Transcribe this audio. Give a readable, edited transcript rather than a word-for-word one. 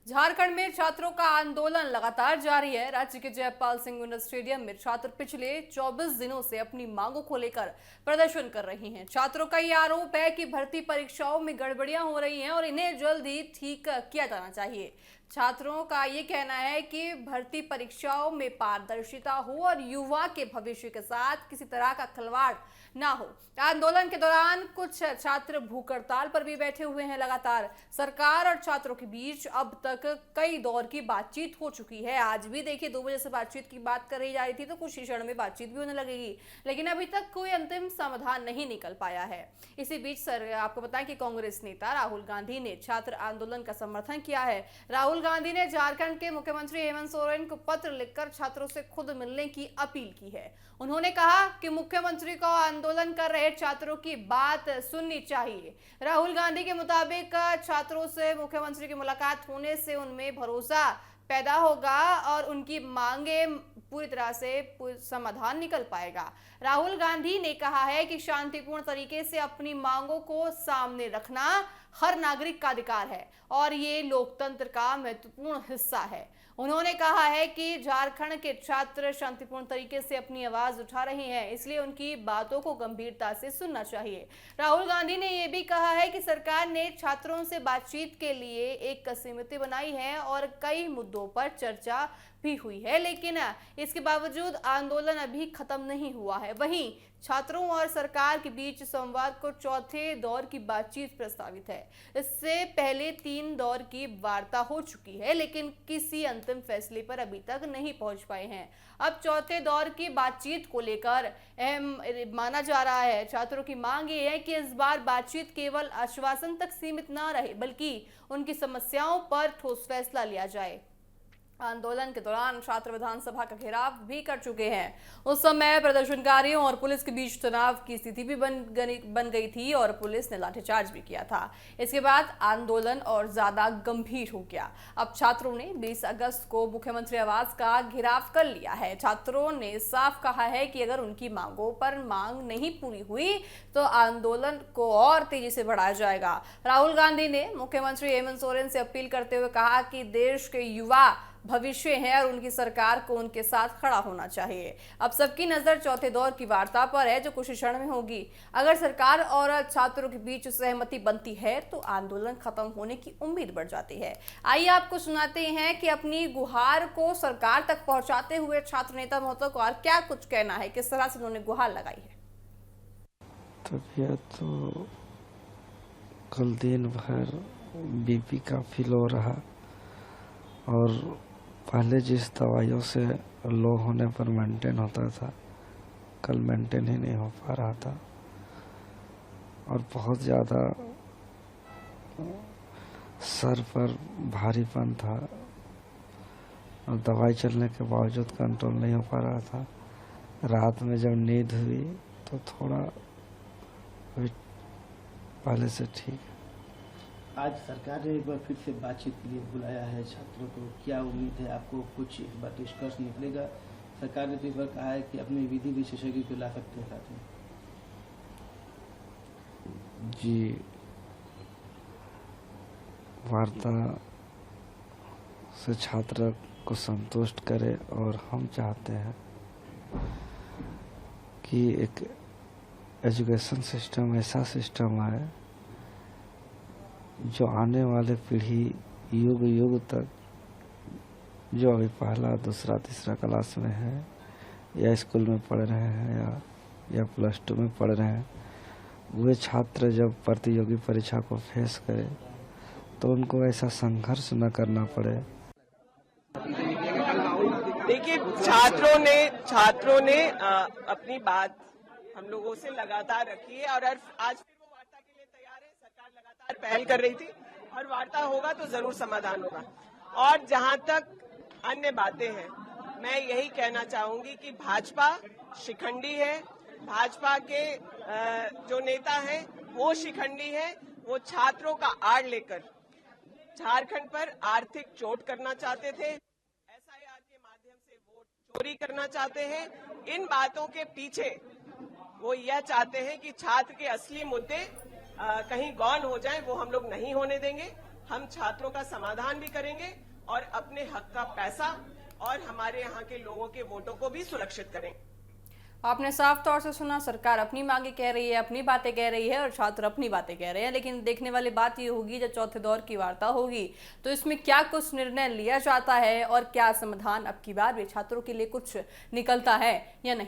झारखंड में छात्रों का आंदोलन लगातार जारी है। राज्य के जयपाल सिंह इंडोर स्टेडियम में छात्र पिछले 24 दिनों से अपनी मांगों को लेकर प्रदर्शन कर रहे हैं। छात्रों का यह आरोप है कि भर्ती परीक्षाओं में गड़बड़ियां हो रही हैं और इन्हें जल्द ही ठीक किया जाना चाहिए। छात्रों का ये कहना है कि भर्ती परीक्षाओं में पारदर्शिता हो और युवा के भविष्य के साथ किसी तरह का खिलवाड़ ना हो। आंदोलन के दौरान कुछ छात्र भूख हड़ताल पर भी बैठे हुए हैं। लगातार सरकार और छात्रों के बीच अब तक कई दौर की बातचीत हो चुकी है। आज भी देखिए 2 बजे से बातचीत की बात कर रही जा रही थी, तो कुछ ही क्षण में बातचीत भी होने लगेगी, लेकिन अभी तक कोई अंतिम समाधान नहीं निकल पाया है। इसी बीच सर आपको बताएं कि कांग्रेस नेता राहुल गांधी ने छात्र आंदोलन का समर्थन किया है। राहुल गांधी ने झारखंड के मुख्यमंत्री हेमंत सोरेन को पत्र लिखकर छात्रों से खुद मिलने की अपील की है। उन्होंने कहा कि मुख्यमंत्री को आंदोलन कर रहे छात्रों की बात सुननी चाहिए। राहुल गांधी के मुताबिक छात्रों से मुख्यमंत्री की मुलाकात होने से उनमें भरोसा पैदा होगा और उनकी मांगे पूरी तरह से समाधान निकल पाएगा। राहुल गांधी ने कहा है कि शांतिपूर्ण तरीके से अपनी मांगों को सामने रखना हर नागरिक का अधिकार है और ये लोकतंत्र का महत्वपूर्ण हिस्सा है। उन्होंने कहा है कि झारखंड के छात्र शांतिपूर्ण तरीके से अपनी आवाज उठा रहे हैं, इसलिए उनकी बातों को गंभीरता से सुनना चाहिए। राहुल गांधी ने यह भी कहा है कि सरकार ने छात्रों से बातचीत के लिए एक समिति बनाई है और कई मुद्दों पर चर्चा भी हुई है, लेकिन इसके बावजूद आंदोलन अभी खत्म नहीं हुआ है। वहीं छात्रों और सरकार के बीच सोमवार को चौथे दौर की बातचीत प्रस्तावित है। इससे पहले 3 दौर की वार्ता हो चुकी है, लेकिन किसी अंतिम फैसले पर अभी तक नहीं पहुंच पाए हैं। अब चौथे दौर की बातचीत को लेकर अहम माना जा रहा है। छात्रों की मांग ये है कि इस बार बातचीत केवल आश्वासन तक सीमित न रहे, बल्कि उनकी समस्याओं पर ठोस फैसला लिया जाए। आंदोलन के दौरान छात्र विधानसभा का घेराव भी कर चुके हैं। उस समय प्रदर्शनकारियों और पुलिस के बीच तनाव की स्थिति भी बन गई थी और पुलिस ने लाठीचार्ज भी किया था। इसके बाद आंदोलन और ज्यादा गंभीर हो गया। अब छात्रों ने 20 अगस्त को मुख्यमंत्री आवास का घेराव कर लिया है। छात्रों ने साफ कहा है कि अगर उनकी मांगों पर मांग नहीं पूरी हुई तो आंदोलन को और तेजी से बढ़ाया जाएगा। राहुल गांधी ने मुख्यमंत्री हेमंत सोरेन से अपील करते हुए कहा कि देश के युवा भविष्य है और उनकी सरकार को उनके साथ खड़ा होना चाहिए। अब सबकी नजर चौथे दौर की वार्ता पर है, जो कुछ क्षण में होगी। अगर सरकार और छात्रों के बीच सहमति बनती है तो आंदोलन खत्म होने की उम्मीद बढ़ जाती है। आइए आपको सुनाते हैं कि अपनी गुहार को सरकार तक पहुंचाते हुए छात्र नेता महोत्सव को और क्या कुछ कहना है, किस तरह से उन्होंने गुहार लगाई है। तबीयत तो कल दिन भर बीपी काफी लो रहा और पहले जिस दवाइयों से लो होने पर मेंटेन होता था, कल मेंटेन ही नहीं हो पा रहा था और बहुत ज़्यादा सर पर भारीपन था और दवाई चलने के बावजूद कंट्रोल नहीं हो पा रहा था। रात में जब नींद हुई तो थोड़ा अभी पहले से ठीक है। आज सरकार ने एक बार फिर से बातचीत के लिए बुलाया है छात्रों को, क्या उम्मीद है आपको कुछ इस बार निष्कर्ष निकलेगा? सरकार ने तो इस बार कहा है कि अपने विधि विशेषज्ञ को ला सकते हैं साथ में। जी, वार्ता से छात्र को संतुष्ट करे और हम चाहते हैं कि एक एजुकेशन सिस्टम ऐसा सिस्टम है जो आने वाले पीढ़ी युग युग तक, जो अभी पहला दूसरा तीसरा क्लास में है या स्कूल में पढ़ रहे हैं या +2 में पढ़ रहे हैं, वे छात्र जब प्रतियोगी परीक्षा को फेस करें तो उनको ऐसा संघर्ष न करना पड़े। देखिए, छात्रों ने अपनी बात हम लोगों से लगातार रखी है और आज फिर वो वार्ता के लिए तैयार है। सरकार लगातार पहल कर रही थी और वार्ता होगा तो जरूर समाधान होगा। और जहां तक अन्य बातें हैं, मैं यही कहना चाहूंगी कि भाजपा शिखंडी है। भाजपा के जो नेता हैं वो शिखंडी है। वो छात्रों का आड़ लेकर झारखंड पर आर्थिक चोट करना चाहते थे, एसआईआर के माध्यम से वोट चोरी करना चाहते हैं। इन बातों के पीछे वो यह चाहते हैं कि छात्र के असली मुद्दे कहीं गौन हो जाएं, वो हम लोग नहीं होने देंगे। हम छात्रों का समाधान भी करेंगे और अपने हक का पैसा और हमारे यहाँ के लोगों के वोटों को भी सुरक्षित करेंगे। आपने साफ तौर से सुना, सरकार अपनी मांगे कह रही है, अपनी बातें कह रही है और छात्र अपनी बातें कह रहे हैं। लेकिन देखने वाली बात ये होगी जब चौथे दौर की वार्ता होगी तो इसमें क्या कुछ निर्णय लिया जाता है और क्या समाधान अब की बार भी छात्रों के लिए कुछ निकलता है या नहीं।